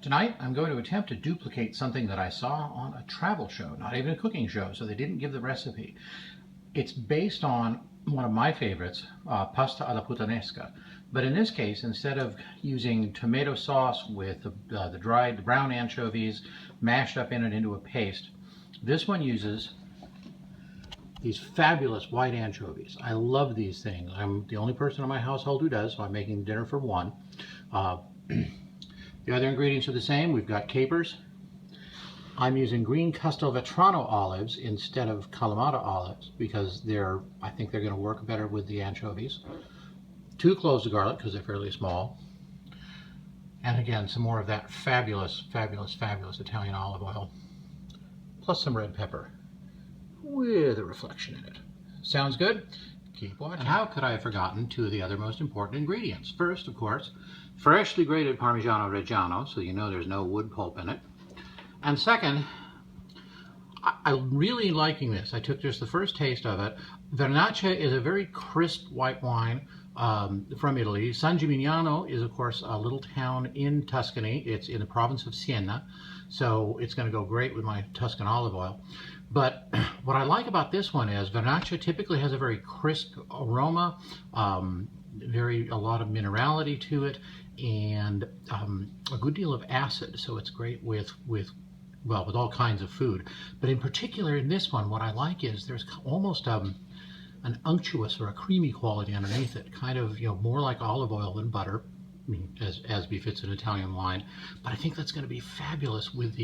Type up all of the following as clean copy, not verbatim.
Tonight, I'm going to attempt to duplicate something that I saw on a travel show, not even a cooking show, so they didn't give the recipe. It's based on one of my favorites, pasta alla puttanesca. But in this case, instead of using tomato sauce with the dried brown anchovies mashed up in it into a paste, this one uses these fabulous white anchovies. I love these things. I'm the only person in my household who does, so I'm making dinner for one. The other ingredients are the same. We've got capers. I'm using green Castelvetrano olives instead of Kalamata olives because I think they're going to work better with the anchovies. 2 cloves of garlic because they're fairly small. And again, some more of that fabulous, fabulous, fabulous Italian olive oil. Plus some red pepper with a reflection in it. Sounds good? Keep watching. And how could I have forgotten 2 of the other most important ingredients? First, of course, freshly grated Parmigiano Reggiano, so you know there's no wood pulp in it. And second, I'm really liking this. I took just the first taste of it. Vernaccia is a very crisp white wine from Italy. San Gimignano is, of course, a little town in Tuscany. It's in the province of Siena, so it's going to go great with my Tuscan olive oil. But what I like about this one is Vernaccia typically has a very crisp aroma, a lot of minerality to it, and a good deal of acid. So it's great with all kinds of food. But in particular in this one, what I like is there's almost an unctuous or a creamy quality underneath it, kind of more like olive oil than butter, I mean, as befits an Italian wine. But I think that's going to be fabulous with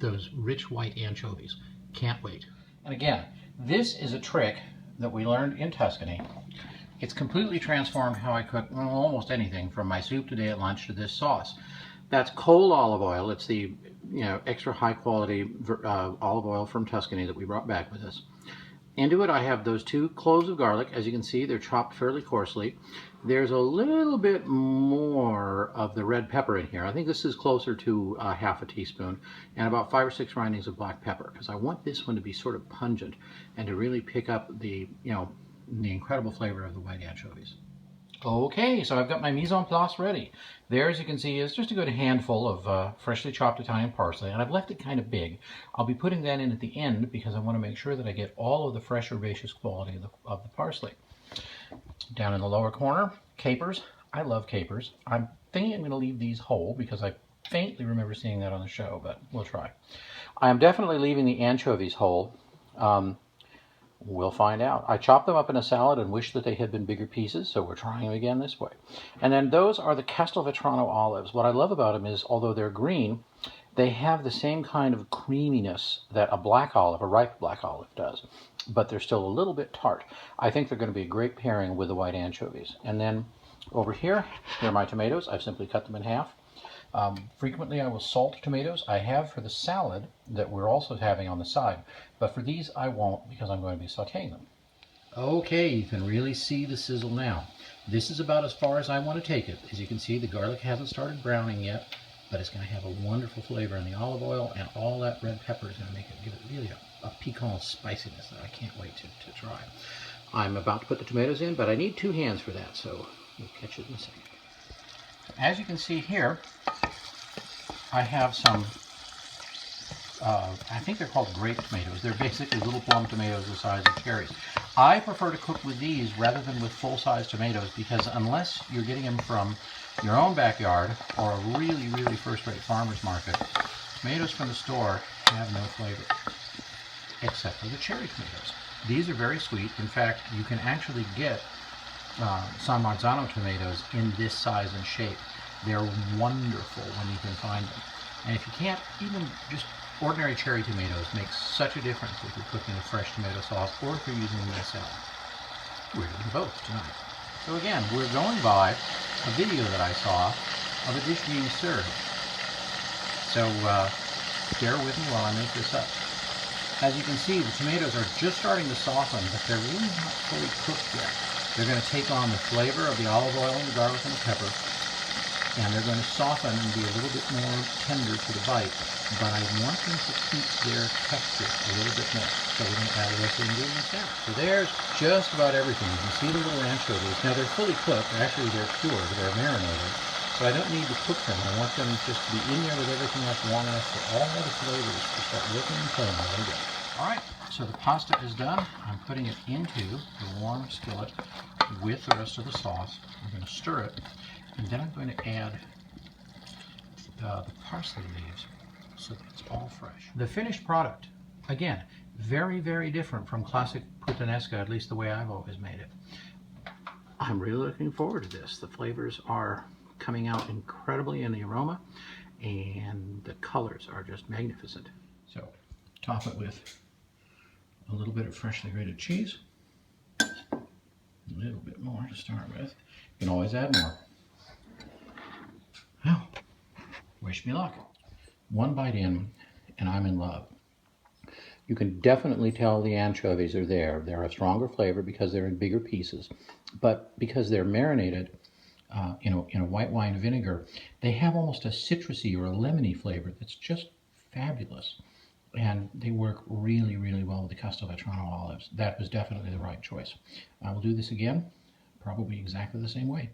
those rich white anchovies. Can't wait. And again, this is a trick that we learned in Tuscany. It's completely transformed how I cook almost anything, from my soup today at lunch to this sauce. That's cold olive oil. It's the extra high quality olive oil from Tuscany that we brought back with us. Into it I have those 2 cloves of garlic. As you can see, they're chopped fairly coarsely. There's a little bit more of the red pepper in here. I think this is closer to half a teaspoon, and about 5 or 6 grindings of black pepper, because I want this one to be sort of pungent and to really pick up the incredible flavor of the white anchovies. Okay, so I've got my mise en place ready. There, as you can see, is just a good handful of freshly chopped Italian parsley, and I've left it kind of big. I'll be putting that in at the end because I want to make sure that I get all of the fresh herbaceous quality of the parsley. Down in the lower corner, capers. I love capers. I'm thinking I'm going to leave these whole because I faintly remember seeing that on the show, but we'll try. I am definitely leaving the anchovies whole. We'll find out. I chopped them up in a salad and wish that they had been bigger pieces, so we're trying them again this way. And then those are the Castelvetrano olives. What I love about them is, although they're green, they have the same kind of creaminess that a black olive, a ripe black olive, does, but they're still a little bit tart. I think they're going to be a great pairing with the white anchovies. And then over here are my tomatoes. I've simply cut them in half. Frequently I will salt tomatoes. I have for the salad that we're also having on the side, but for these I won't because I'm going to be sauteing them. Okay, you can really see the sizzle now. This is about as far as I want to take it. As you can see, the garlic hasn't started browning yet, but it's going to have a wonderful flavor in the olive oil, and all that red pepper is going to give it really a piquant spiciness that I can't wait to try. I'm about to put the tomatoes in, but I need 2 hands for that, so we'll catch it in a second. As you can see here, I have some, I think they're called grape tomatoes. They're basically little plum tomatoes the size of cherries. I prefer to cook with these rather than with full-size tomatoes because unless you're getting them from your own backyard or a really, really first-rate farmer's market, tomatoes from the store have no flavor, except for the cherry tomatoes. These are very sweet. In fact, you can actually get San Marzano tomatoes in this size and shape. They're wonderful when you can find them. And if you can't, even just ordinary cherry tomatoes make such a difference if you're cooking a fresh tomato sauce or if you're using them in a salad. We're doing both tonight. So again, we're going by a video that I saw of a dish being served. So bear with me while I make this up. As you can see, the tomatoes are just starting to soften, but they're really not fully cooked yet. They're going to take on the flavor of the olive oil and the garlic and the pepper, and they're going to soften and be a little bit more tender to the bite, but I want them to keep their texture a little bit more. So we're going to add the rest of the ingredients now. So there's just about everything. You can see the little anchovies. Now they're fully cooked. Actually, they're cured. They're marinated. But I don't need to cook them. I want them just to be in there with everything else long enough for all the flavors to start working and playing a little bit. All right, so the pasta is done. I'm putting it into the warm skillet with the rest of the sauce. I'm going to stir it, and then I'm going to add the parsley leaves so that it's all fresh. The finished product, again, very, very different from classic puttanesca, at least the way I've always made it. I'm really looking forward to this. The flavors are coming out incredibly in the aroma, and the colors are just magnificent. So top it with a little bit of freshly grated cheese, a little bit more to start with. You can always add more. Well, wish me luck. One bite in, and I'm in love. You can definitely tell the anchovies are there. They're a stronger flavor because they're in bigger pieces, but because they're marinated in a white wine vinegar, they have almost a citrusy or a lemony flavor that's just fabulous. And they work really, really well with the Castelvetrano olives. That was definitely the right choice. I will do this again, probably exactly the same way.